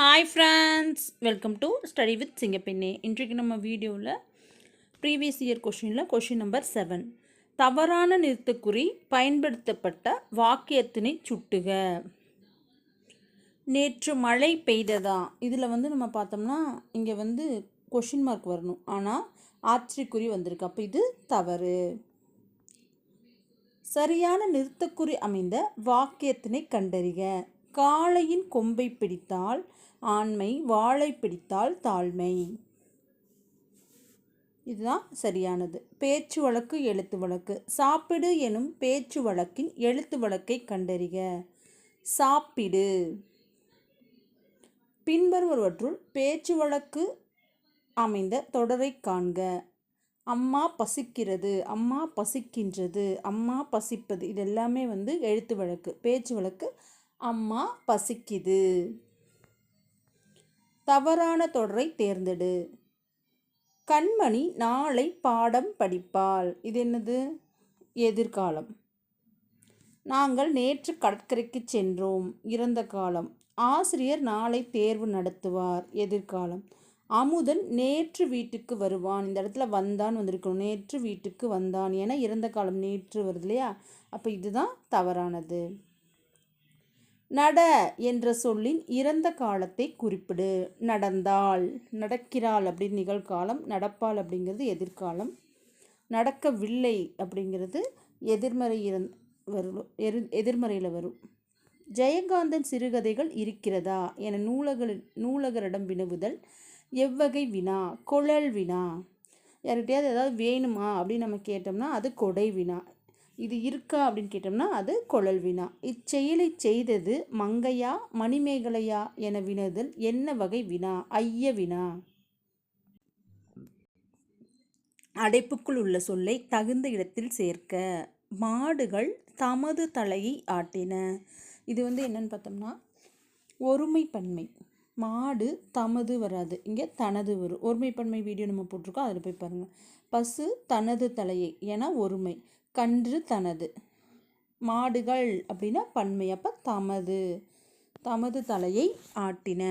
Hi friends, welcome to study with Singappenne. இன்றைக்கு நம்ம வீடியோவில் ப்ரீவியஸ் இயர் கொஷின் நம்பர் 7, தவறான நிறுத்தக்குறி பயன்படுத்தப்பட்ட வாக்கியத்தினை சுட்டுக. நேற்று மழை பெய்ததா, இதில் நம்ம பார்த்தோம்னா இங்கே கொஷின் மார்க் வரணும், ஆனால் ஆச்சரியக்குறி வந்திருக்கு, அப்போ இது தவறு. சரியான நிறுத்தக்குறி அமைந்த வாக்கியத்தினை கண்டறிக. காளையின் கொம்பை பிடித்தால் ஆண்மை, வாளை பிடித்தால் தாழ்மை. இதுதான் சரியானது. பேச்சு வழக்கு, எழுத்து வழக்கு. சாப்பிடு எனும் பேச்சு வழக்கின் எழுத்து வழக்கை கண்டறிக. சாப்பிடு. பின்வருவற்றுள் பேச்சு வழக்கு அமைந்த தொடரை காண்க. அம்மா பசிக்கிறது, அம்மா பசிக்கின்றது, அம்மா பசிப்பது. இது எல்லாமே எழுத்து வழக்கு. பேச்சு வழக்கு அம்மா பசிக்குது. தவறான தொடரை தேர்ந்தெடு. கண்மணி நாளை பாடம் படிப்பாள். இது என்னது? எதிர்காலம். நாங்கள் நேற்று கடற்கரைக்கு சென்றோம். இறந்த காலம். ஆசிரியர் நாளை தேர்வு நடத்துவார். எதிர்காலம். அமுதன் நேற்று வீட்டுக்கு வருவான். இந்த இடத்துல வந்தான் வந்திருக்கணும். நேற்று வீட்டுக்கு வந்தான், ஏன்னா இறந்த காலம் நேற்று வருது இல்லையா, அப்போ இதுதான் தவறானது. நட என்ற சொல்லின் இறந்த காலத்தை குறிப்பிடு. நடந்தாள், நடக்கிறாள் அப்படின்னு நிகழ்காலம். நடப்பாள் அப்படிங்கிறது எதிர்காலம். நடக்கவில்லை அப்படிங்கிறது எதிர்மறையில் வரும். ஜெயகாந்தன் சிறுகதைகள் இருக்கிறதா என நூலகரிடம் வினவுதல் எவ்வகை வினா? குழல் வினா. யார்கிட்டயாவது ஏதாவது வேணுமா அப்படின்னு நம்ம கேட்டோம்னா அது கொடை வினா. இது இருக்கா அப்படின்னு கேட்டோம்னா அது குழல் வினா. இச்செயலை செய்தது மங்கையா மணிமேகலையா என வினவுதல் என்ன வகை வினா? ஐய வினா. அடைப்புக்குள் உள்ள சொல்லை தகுந்த இடத்தில் சேர்க்க. மாடுகள் தமது தலையை ஆட்டின. இது என்னன்னு பார்த்தோம்னா ஒருமைப்பன்மை. மாடு தமது வராது, இங்கே தனது வரும். ஒருமைப்பன்மை வீடியோ நம்ம போட்டிருக்கோம், அதில் போய் பாருங்கள். பசு தனது தலையை என ஒருமை. கன்று தனது. மாடுகள் அப்படின்னா பன்மை, அப்போ தமது, தமது தலையை ஆட்டின.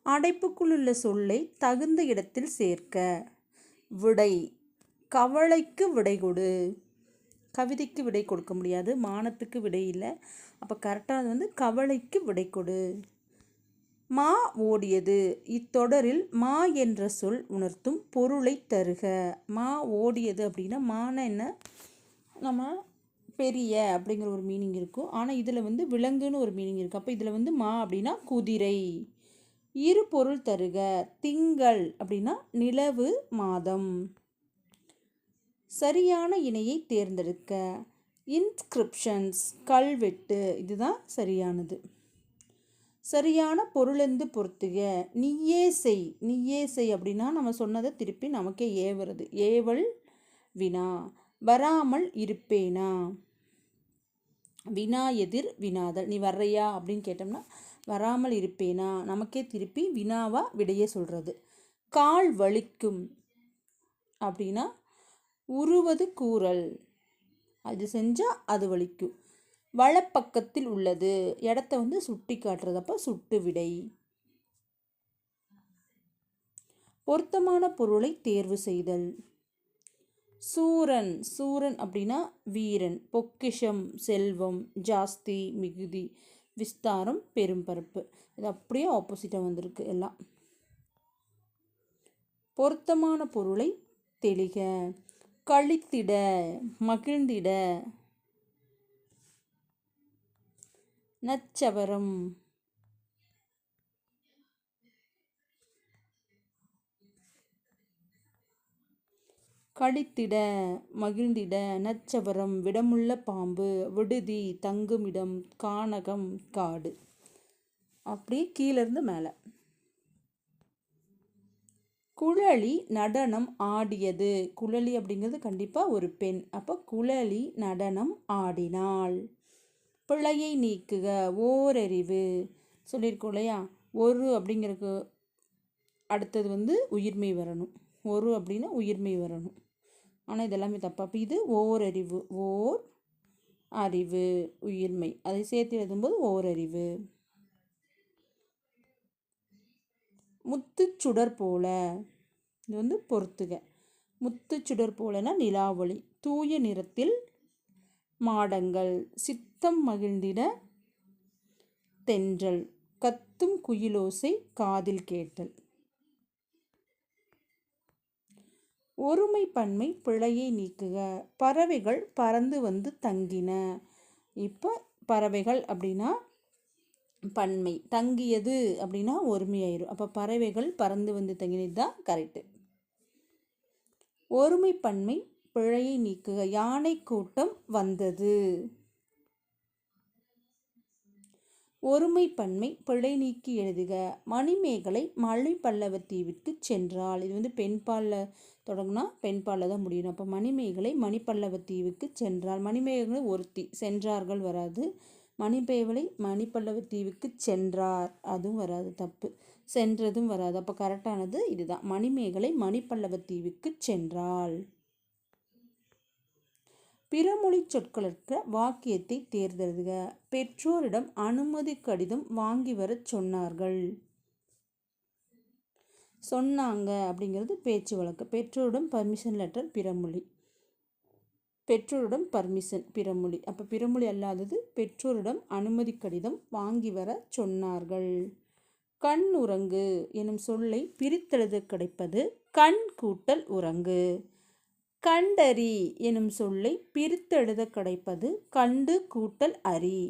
அடைப்புக்குள் உள்ள சொல்லை தகுந்த இடத்தில் சேர்க்க. விடை. கவலைக்கு விடை கொடு. கவிதைக்கு விடை கொடுக்க முடியாது, மானத்துக்கு விடை இல்லை, அப்போ கரெக்டானது கவலைக்கு விடை கொடு. மா ஓடியது. இத்தொடரில் மா என்ற சொல் உணர்த்தும் பொருளை தருக. மா ஓடியது அப்படின்னா மான என்ன, நம்ம பெரிய அப்படிங்கிற ஒரு மீனிங் இருக்கும், ஆனால் இதில் விலங்குன்னு ஒரு மீனிங் இருக்குது. அப்போ இதில் மா அப்படின்னா குதிரை. இரு பொருள் தருக. திங்கள் அப்படின்னா நிலவு, மாதம். சரியான இணையை தேர்ந்தெடுக்க. இன்ஸ்கிரிப்ஷன்ஸ், கல்வெட்டு. இதுதான் சரியானது. சரியான பொருளெந்து பொறுத்துக. நீயே செய். நீயே செய் அப்படின்னா நம்ம சொன்னதை திருப்பி நமக்கே ஏவுறது. ஏவல் வினா. வராமல் இருப்பேனா. வினா எதிர் வினாதல். நீ வர்றையா அப்படின்னு கேட்டோம்னா வராமல் இருப்பேனா, நமக்கே திருப்பி வினாவா விடையே சொல்கிறது. கால் வலிக்கும் அப்படின்னா உருவது கூறல். அது செஞ்சால் அது வலிக்கும். வலப்பக்கத்தில் உள்ளது, இடத்த சுட்டி காட்டுறதப்ப சுட்டு விடை. பொருத்தமான பொருளை தேர்வு செய்தல். சூரன். சூரன் அப்படின்னா வீரன். பொக்கிஷம் செல்வம், ஜாஸ்தி மிகுதி, விஸ்தாரம் பெரும்பரப்பு. இது அப்படியே ஆப்போசிட்டாக வந்திருக்கு எல்லாம். பொருத்தமான பொருளை தெளிக. கழித்திட, மகிழ்ந்திட. நச்சவரம். கழித்திட, மகிழ்ந்திட. நச்சவரம். விடமுள்ள பாம்பு. விடுதி, தங்குமிடம். கானகம், காடு. அப்படியே கீழிருந்து மேலே. குழலி நடனம் ஆடியது. குழலி அப்படிங்கிறது கண்டிப்பாக ஒரு பெண், அப்போ குழலி நடனம் ஆடினாள். பிழையை நீக்குக. ஓரறிவு சொல்லியிருக்கோம் இல்லையா, ஒரு அப்படிங்கிறதுக்கு அடுத்தது உயிர்மை வரணும். ஒரு அப்படின்னா உயிர்மை வரணும், ஆனால் இதெல்லாமே தப்பு. அப்போ இது ஓரறிவு. ஓர் அறிவு, உயிர்மை. அதை சேர்த்து எழுதும்போது ஓரறிவு. முத்துச்சுடர் போல, இது வந்து பொறுத்துக. முத்துச்சுடர் போலனா நிலாவொளி. தூய நிறத்தில் மாடங்கள். சித்தம் மகிழ்ந்திட தென்றல். கத்தும் குயிலோசை காதில் கேட்டல். ஒருமை பன்மை பிழையை நீக்குக. பறவைகள் பறந்து வந்து தங்கின. இப்போ பறவைகள் அப்படின்னா பன்மை, தங்கியது அப்படின்னா ஒருமையாயிரும். அப்போ பறவைகள் பறந்து வந்து தங்கினது தான் கரெக்டு. ஒருமை பன்மை பிழையை நீக்குக. யானை கூட்டம் வந்தது. ஒருமை பன்மை பிழை நீக்கி எழுதுக. மணிமேகலை மழை பல்லவத்தீவிற்கு சென்றாள். இது வந்து பெண்பாலில் தொடங்கினா பெண்பாலில் தான் முடியணும். அப்போ மணிமேகலை மணிப்பல்லவத்தீவுக்கு சென்றாள். மணிமேகலை ஒருத்தி, சென்றார்கள் வராது. மணிமேகலை மணிப்பல்லவத்தீவுக்கு சென்றார், அதுவும் வராது, தப்பு. சென்றதும் வராது. அப்போ கரெக்டானது இதுதான். மணிமேகலை மணிப்பல்லவத்தீவுக்கு சென்றாள். பிறமொழி சொற்களற்ற வாக்கியத்தை தேர்ந்தெழுதுக. பெற்றோரிடம் அனுமதி கடிதம் வாங்கி வரச் சொன்னார்கள். சொன்னாங்க அப்படிங்கிறது பேச்சு வழக்கு. பெற்றோரிடம் பர்மிஷன் லெட்டர் பிறமொழி. பெற்றோரிடம் பர்மிஷன் பிறமொழி. அப்போ பிறமொழி அல்லாதது பெற்றோரிடம் அனுமதி கடிதம் வாங்கி வர சொன்னார்கள். கண் உறங்கு எனும் சொல்லை பிரித்தெழுத கிடைப்பது கண் கூட்டல் உறங்கு. கண்டறி எனும் சொல்லை பிரித்தெழுத கிடைப்பது கண்டு கூட்டல் அறி.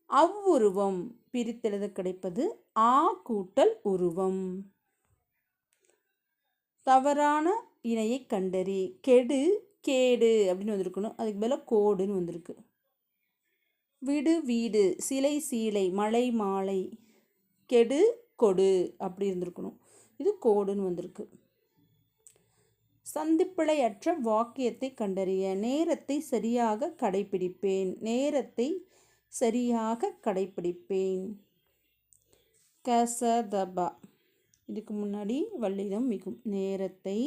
அவ்வுருவம் பிரித்தெழுத கிடைப்பது ஆ கூட்டல் உருவம். தவறான இணையை கண்டறி. கெடு கேடு அப்படின்னு வந்திருக்கணும், அதுக்கு மேலே கோடுன்னு வந்திருக்கு. விடு வீடு, சிலை சீலை, மலை மாலை. கெடு கொடு அப்படி இருந்திருக்கணும், இது கோடுன்னு வந்திருக்கு. சந்திப்பிழையற்ற வாக்கியத்தை கண்டறிய. நேரத்தை சரியாக கடைபிடிப்பேன். நேரத்தை சரியாக கடைபிடிப்பேன். கசதபா, இதுக்கு முன்னாடி வல்லினம் மிகும். நேரத்தை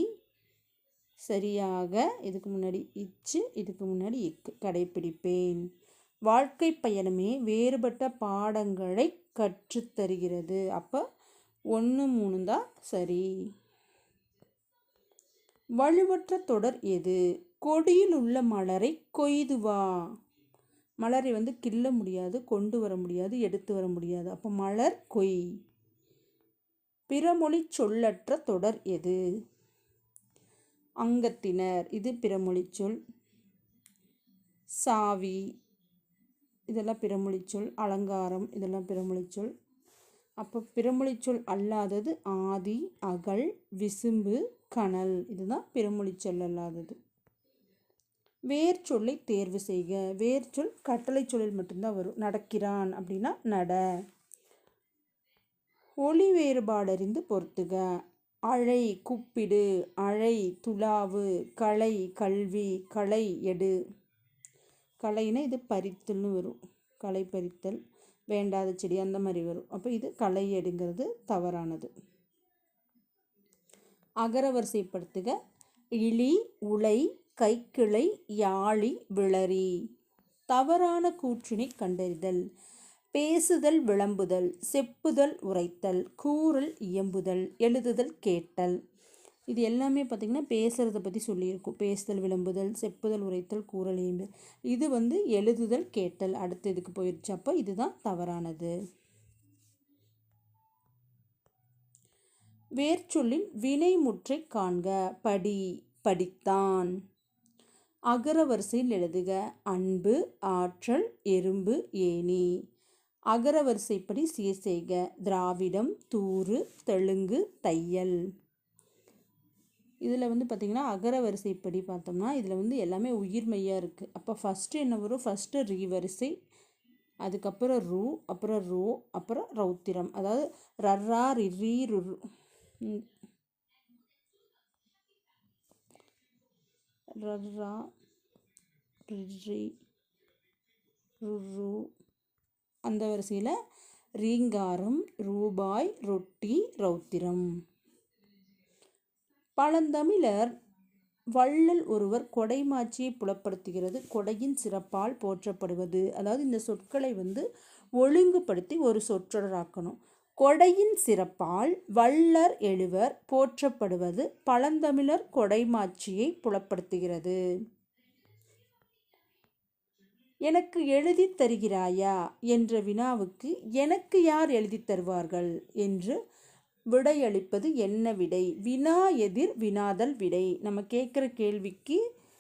சரியாக, இதுக்கு முன்னாடி இச்சு, இதுக்கு முன்னாடி இக்கு, கடைபிடிப்பேன். வாழ்க்கை பயணமே வேறுபட்ட பாடங்களை கற்றுத்தருகிறது. அப்போ 1, 3 தான் சரி. வலுவற்ற தொடர் எது? கொடியில் உள்ள மலரை கொய்து வா. மலரை வந்து கிள்ள முடியாது, கொண்டு வர முடியாது, எடுத்து வர முடியாது. அப்போ மலர் கொய். பிறமொழி சொல்லற்ற தொடர் எது? அங்கத்தினர், இது பிறமொழி சொல். சாவி, இதெல்லாம் பிறமொழி சொல். அலங்காரம், இதெல்லாம் பிறமொழி சொல். அப்போ பிறமொழி சொல் அல்லாதது ஆதி, அகல், விசும்பு, கனல், இதுதான் பிறமொழி சொல் அல்லாதது. வேர் சொல்லை தேர்வு செய்க. வேர் சொல் கட்டளை சொல்லில் மட்டும்தான் வரும். நடக்கிறான் அப்படின்னா நட. ஒளி வேறுபாடறிந்து பொறுத்துக. அழை கூப்பிடு, அழை துலாவு, களை கல்வி, களை எடு. களைனா இது பறித்தல்னு வரும். களை பறித்தல், வேண்டாத செடி அந்த மாதிரி வரும். அப்போ இது களை எடுங்கிறது தவறானது. அகரவரிசைப்படுத்துக. இளி, உலை, கைக்கிளை, யாழி, விளரி. தவறான கூற்றினை கண்டறிதல். பேசுதல் விளம்புதல், செப்புதல் உரைத்தல், கூறல் இயம்புதல், எழுதுதல் கேட்டல். இது எல்லாமே பார்த்திங்கன்னா பேசுகிறத பற்றி சொல்லியிருக்கும். பேசுதல் விளம்புதல், செப்புதல் உரைத்தல், கூறல் இயம்புதல். இது வந்து எழுதுதல் கேட்டல் அடுத்த இதுக்கு போயிடுச்சு. அப்போ இதுதான் தவறானது. வேர்ச்சொல்லின் வினைமுற்றை காண்க. படி, படித்தான். அகரவரிசையில் எழுதுக. அன்பு, ஆற்றல், எறும்பு, ஏணி. அகரவரிசைப்படி சீர் செய்க. திராவிடம், தூறு, தெலுங்கு, தையல். இதில் வந்து பார்த்திங்கன்னா அகரவரிசைப்படி பார்த்தோம்னா இதில் வந்து எல்லாமே உயிர்மையாக இருக்குது. அப்போ ஃபஸ்ட்டு என்ன வரும்? ஃபஸ்ட்டு ரீ வரிசை, அதுக்கப்புறம் ரூ, அப்புறம் ரோ, அப்புறம் ரௌத்திரம். அதாவது ரர்ரா, ரிரி, ருரு, ரர்ரா, ரிரி, ருரு, அந்த வரிசையில் ரீங்காரம், ரூபாய், ரொட்டி, ரௌத்திரம். பழந்தமிழர் வள்ளல் ஒருவர் கொடைமாட்சியை புலப்படுத்துகிறது. கொடையின் சிறப்பால் போற்றப்படுவது. அதாவது இந்த சொற்களை ஒழுங்குபடுத்தி ஒரு சொற்றொடராக்கணும். கொடையின் சிறப்பால் வள்ளர் எழுவர் போற்றப்படுவது பழந்தமிழர் கொடைமாட்சியை புலப்படுத்துகிறது. எனக்கு எழுதி தருகிறாயா என்ற வினாவுக்கு எனக்கு யார் எழுதி தருவார்கள் என்று விடையளிப்பது என்ன விடை? வினா எதிர் வினாதல் விடை. நம்ம கேட்குற கேள்விக்கு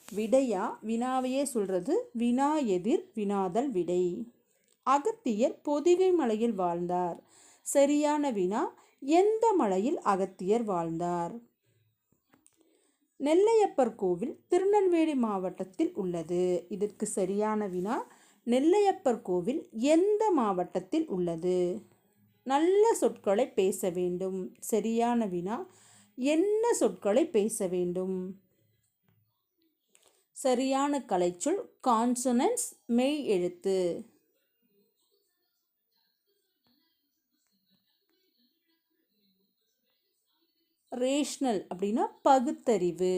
விடையா வினாவையே சொல்கிறது வினா எதிர் வினாதல் விடை. அகத்தியர் பொதிகை மலையில் வாழ்ந்தார். சரியான வினா எந்த மலையில் அகத்தியர் வாழ்ந்தார்? நெல்லையப்பர் கோவில் திருநெல்வேலி மாவட்டத்தில் உள்ளது. இதற்கு சரியான வினா நெல்லையப்பர் கோவில் எந்த மாவட்டத்தில் உள்ளது? நல்ல சொற்களை பேச வேண்டும். சரியான வினா என்ன சொற்களை பேச வேண்டும்? சரியான கலைச்சொல் கான்சனன்ஸ் மெய் எழுத்து. ரேஷனல் அப்படின்னா பகுத்தறிவு.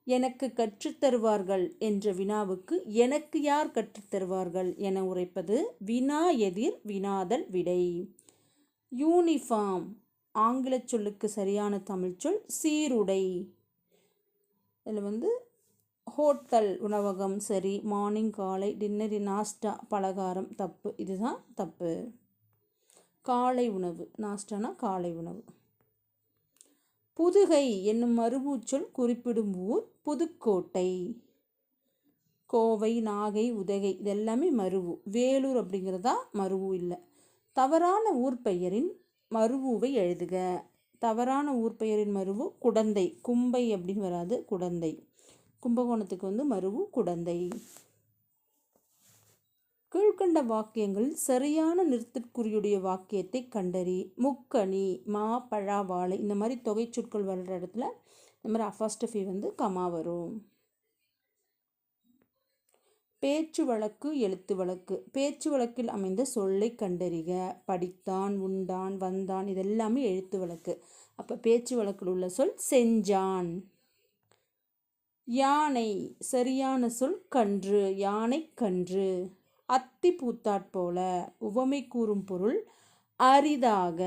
எனக்கு கற்றுத்தருவார்கள் என்ற வினாவுக்கு எனக்கு யார் கற்றுத்தருவார்கள் என உரைப்பது வினா எதிர் வினாதல் விடை. யூனிஃபார்ம் ஆங்கில சொல்லுக்கு சரியான தமிழ் சொல் சீருடை. இதில் ஹோட்டல் உணவகம் சரி, மார்னிங் காலை, டின்னர் நாஸ்டா பலகாரம் தப்பு, இதுதான் தப்பு. காலை உணவு நாஸ்டானா காலை உணவு. புதுகை என்னும் மருவூச்சொல் குறிப்பிடும் ஊர் புதுக்கோட்டை. கோவை, நாகை, உதகை இதெல்லாமே மருவு. வேலூர் அப்படிங்கிறதா மருவு இல்லை. தவறான ஊர் பெயரின் மருவுவை எழுதுக. தவறான ஊர் பெயரின் மருவு குடந்தை. கும்பை அப்படின்னு வராது, குடந்தை. கும்பகோணத்துக்கு மருவு குடந்தை. கீழ்கண்ட வாக்கியங்களில் சரியான நிறுத்தற்குறியுடைய வாக்கியத்தை கண்டறி. முக்கணி, மா, பழா, வாழை இந்த மாதிரி தொகை சொற்கள் வர்ற இடத்துல இந்த மாதிரி அஃபாஸ்டஃபி கமா வரும். பேச்சு வழக்கு, எழுத்து வழக்கு. பேச்சு வழக்கில் அமைந்த சொல்லை கண்டறிக. படித்தான், உண்டான், வந்தான் இதெல்லாமே எழுத்து வழக்கு. அப்போ பேச்சு வழக்கில் உள்ள சொல் செஞ்சான். யானை சரியான சொல் கன்று. யானை கன்று. அத்தி பூத்தாற்போல உவமை கூறும் பொருள் அரிதாக.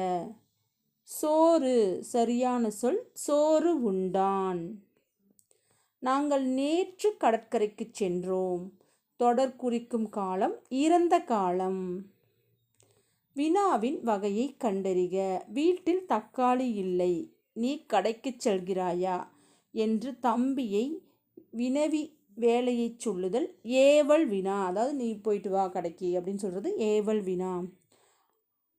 சோறு சரியான சொல் சோறு உண்டான். நாங்கள் நேற்று கடற்கரைக்கு சென்றோம். தொடர் குறிக்கும் காலம் இறந்த காலம். வினாவின் வகையை கண்டறிக. வீட்டில் தக்காளி இல்லை, நீ கடைக்கு செல்கிறாயா என்று தம்பியை வினவி வேலையை சொல்லுதல் ஏவல் வினா. அதாவது நீ போயிட்டு வா கடைக்கு அப்படின்னு சொல்கிறது ஏவல் வினா.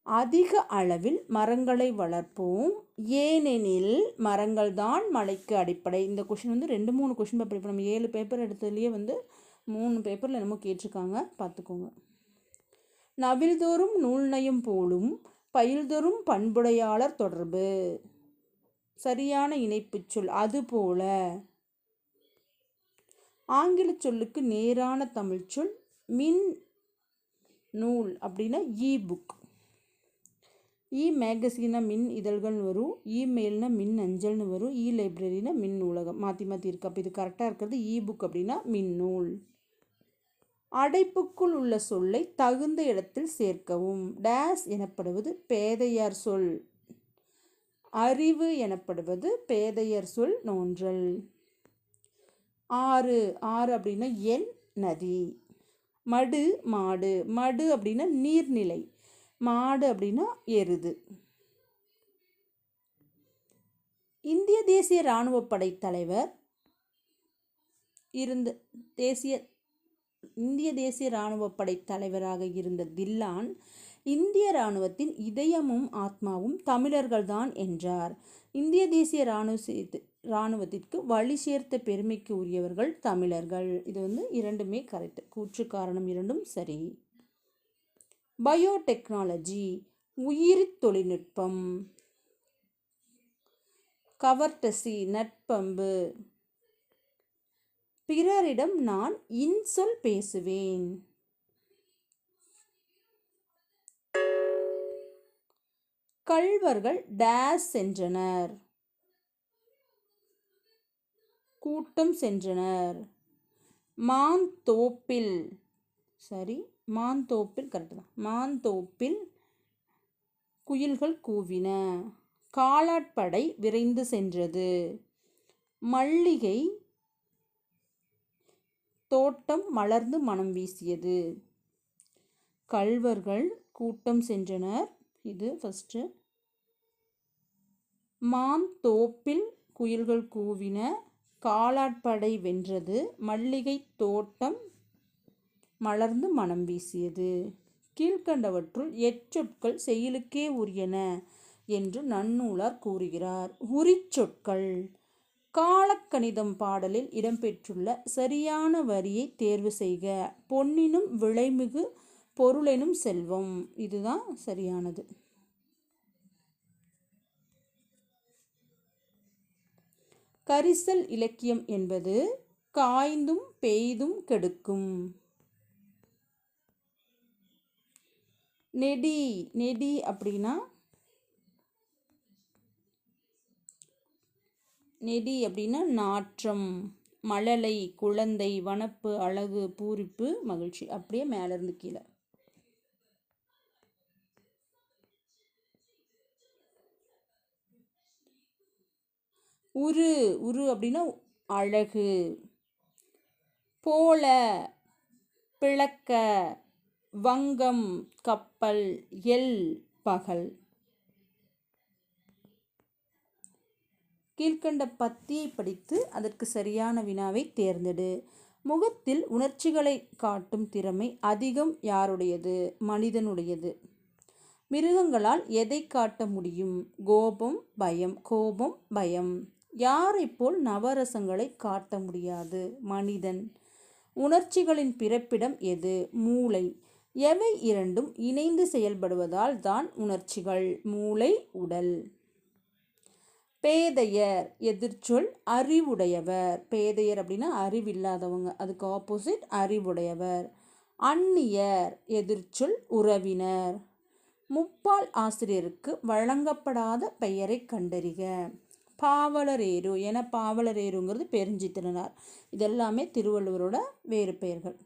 அதிக அளவில் மரங்களை வளர்ப்போம், ஏனெனில் மரங்கள் தான் மழைக்கு அடிப்படை. இந்த கொஷின் 2-3 கொஷின் பேப்பர். இப்போ நம்ம 7 பேப்பர் எடுத்ததுலேயே 3 பேப்பரில் என்னமோ கேட்டிருக்காங்க, பார்த்துக்கோங்க. நவில்தோறும் நூல் நயம் போலும் பயில்தோறும் பண்புடையாளர் தொடர்பு. சரியான இணைப்பு சொல் அதுபோல. ஆங்கில சொல்லுக்கு நேரான தமிழ் சொல் மின் நூல் அப்படின்னா இ புக். இ மேகசின்னா மின் இதழ்கள்னு வரும், இமெயில்னா மின் அஞ்சல்னு வரும், இ லைப்ரரினா மின் நூலகம். மாற்றி மாற்றி இருக்கு. அப்போ இது கரெக்டாக இருக்கிறது இ புக் அப்படின்னா மின் நூல். அடைப்புக்குள் உள்ள சொல்லை தகுந்த இடத்தில் சேர்க்கவும். டேஸ் எனப்படுவது பேதையார் சொல். அறிவு எனப்படுவது பேதையர் சொல் நோன்றல். ஆறு அப்படின்னா எண் நதி. மடு மாடு. மடு அப்படின்னா நீர்நிலை, மாடு அப்படின்னா எருது. இந்திய தேசிய இராணுவ படை தலைவர் இந்திய தேசிய இராணுவ படை தலைவராக இருந்த தில்லான் இந்திய இராணுவத்தின் இதயமும் ஆத்மாவும் தமிழர்கள்தான் என்றார். இந்திய தேசிய இராணுவத்திற்கு வழி சேர்த்த பெருமைக்கு உரியவர்கள் தமிழர்கள். இது 2மே கரெக்ட். கூற்று காரணம் 2ம் சரி. பயோடெக்னாலஜி உயிரி தொழில்நுட்பம். கவர்டசி நட்பண்பு. பிறரிடம் நான் இன்சொல் பேசுவேன். கள்வர்கள் டேஸ் சென்றனர். கூட்டம் சென்றனர். மாந்தோப்பில் மாந்தோப்பில் கரெக்டு தான். மாந்தோப்பில் குயில்கள் கூவின. காலாட்படை விரைந்து சென்றது. மல்லிகை தோட்டம் மலர்ந்து மனம் வீசியது. கள்வர்கள் கூட்டம் சென்றனர். இது ஃபஸ்ட்டு. மாந்தோப்பில் குயில்கள் கூவின. காலாட்படை வென்றது. மல்லிகை தோட்டம் மலர்ந்து மனம் வீசியது. கீழ்கண்டவற்றுள் எச்சொற்கள் செய்யுளுக்கே உரியன என்று நன்னூலார் கூறுகிறார். உரிச்சொற்கள். காலக்கணிதம் பாடலில் இடம்பெற்றுள்ள சரியான வரியை தேர்வு செய்க. பொன்னினும் விளைமிகு பொருளெனும் செல்வம். இதுதான் சரியானது. கரிசல் இலக்கியம் என்பது காய்ந்தும் பெய்தும் கெடுக்கும். நெடி அப்படின்னா நாற்றம், மழலை, குழந்தை, வனப்பு, அழகு, பூரிப்பு, மகிழ்ச்சி. அப்படியே மேலேருந்து கீழே. உரு அப்படின்னா அழகு. போல, பிளக்க, வங்கம், கப்பல், எல், பகல். கீழ்கண்ட பத்தியை படித்து அதற்கு சரியான வினாவை தேர்ந்தெடு. முகத்தில் உணர்ச்சிகளை காட்டும் திறமை அதிகம் யாருடையது? மனிதனுடையது. மிருகங்களால் எதை காட்ட முடியும்? கோபம், பயம். யாரை போல் நவரசங்களை காட்ட முடியாது? மனிதன். உணர்ச்சிகளின் பிறப்பிடம் எது? மூளை. எவை இரண்டும் இணைந்து செயல்படுவதால் தான் உணர்ச்சிகள்? மூளை, உடல். பேதையர் எதிர்ச்சொல் அறிவுடையவர். பேதையர் அப்படின்னா அறிவில்லாதவங்க, அதுக்கு ஆப்போசிட் அறிவுடையவர். அந்நியர் எதிர்ச்சொல் உறவினர். முப்பால் ஆசிரியருக்கு வழங்கப்படாத பெயரை கண்டறிக. பாவலரேறு என பாவலரேறுங்கிறது பெருஞ்சித்திரனார். இதெல்லாமே திருவள்ளுவரோட வேறு பெயர்கள்.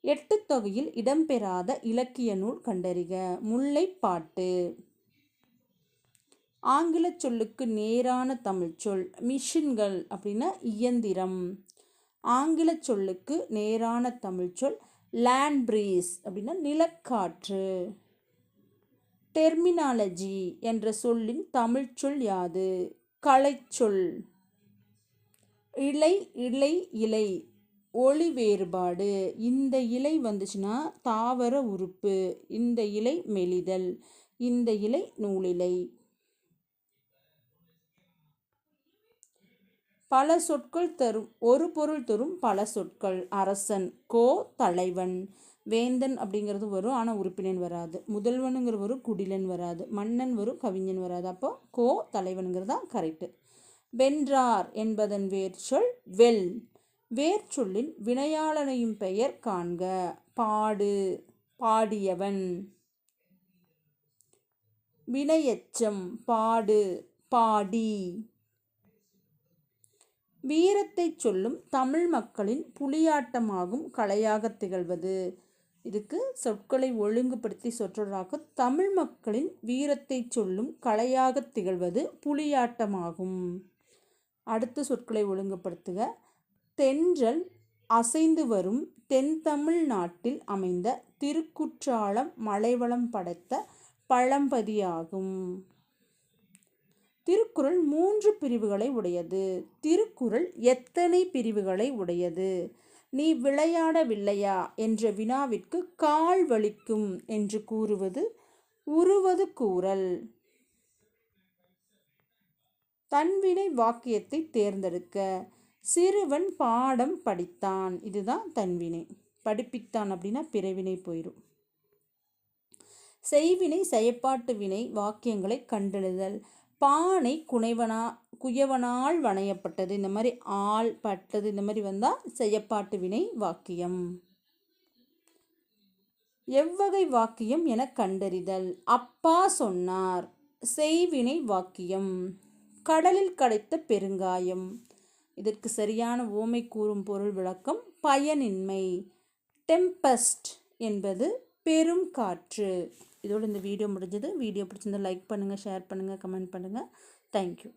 எட்டுத்தொகையில் இடம்பெறாத இலக்கிய நூல் கண்டறிக. முல்லைப்பாட்டு. ஆங்கில சொல்லுக்கு நேரான தமிழ் சொல். மிஷின்கள் அப்படின்னா இயந்திரம். ஆங்கில சொல்லுக்கு நேரான தமிழ் சொல் லேண்ட் பிரீஸ் அப்படின்னா நிலக்காற்று. டெர்மினாலஜி என்ற சொல்லின் தமிழ் சொல் யாது? கலைச்சொல். இலை ஒளி வேறுபாடு. இந்த இலை வந்துச்சுன்னா தாவர உறுப்பு. இந்த இலை மெலிதல். இந்த இலை நூலிலை. பல சொற்கள் தரும் ஒரு பொருள் தரும் பல சொற்கள். அரசன், தலைவன். வேந்தன் அப்படிங்கிறது வரும், ஆனால் உறுப்பினன் வராது. முதல்வனுங்கிற வரும், குடிலன் வராது. மன்னன் வரும், கவிஞன் வராது. அப்போ தலைவனுங்கிறது தான் கரெக்டு. வென்றார் என்பதன் வேர்ச்சொல் வெல். வேர்ச்சொல்லின் வினையாளனையும் பெயர் காண்க. பாடு, பாடியவன். வினையெச்சம் பாடு, பாடி. வீரத்தை சொல்லும் தமிழ் மக்களின் புலியாட்டமாகும் கலையாக திகழ்வது. இதுக்கு சொற்களை ஒழுங்குபடுத்தி சொற்றொடராக தமிழ் மக்களின் வீரத்தை சொல்லும் கலையாக திகழ்வது புலியாட்டமாகும். அடுத்த சொற்களை ஒழுங்குபடுத்துக. தென்றல் அசைந்து வரும் தென் தமிழ் நாட்டில் அமைந்த திருக்குற்றாலம் மலைவளம் படைத்த பழம்பதியாகும். திருக்குறள் 3 பிரிவுகளை உடையது. திருக்குறள் எத்தனை பிரிவுகளை உடையது? நீ விளையாடவில்லையா என்ற வினாவிற்கு கால் வலிக்கும் என்று கூறுவது உருவது கூறல். தன்வினை வாக்கியத்தை தேர்ந்தெடுக்க. சிறுவன் பாடம் படித்தான். இதுதான் தன்வினை. படிப்பித்தான் அப்படின்னா பிறவினை போயிடும். செய்வினை செயப்பாட்டு வினை வாக்கியங்களை கண்டெழுதல். பானை குயவனால் வணையப்பட்டது. இந்த மாதிரி ஆள் பட்டது இந்த மாதிரி வந்தால் செயப்பாட்டு வினை வாக்கியம். எவ்வகை வாக்கியம் என கண்டறிதல். அப்பா சொன்னார். செய்வினை வாக்கியம். கடலில் கடைத்த பெருங்காயம். இதற்கு சரியான உவமை கூறும் பொருள் விளக்கம் பயனின்மை. டெம்பஸ்ட் என்பது பெரும் காற்று. இதோடு இந்த வீடியோ முடிஞ்சது. வீடியோ பிடிச்சிருந்தா லைக் பண்ணுங்கள், ஷேர் பண்ணுங்கள், கமெண்ட் பண்ணுங்கள். தேங்க்யூ.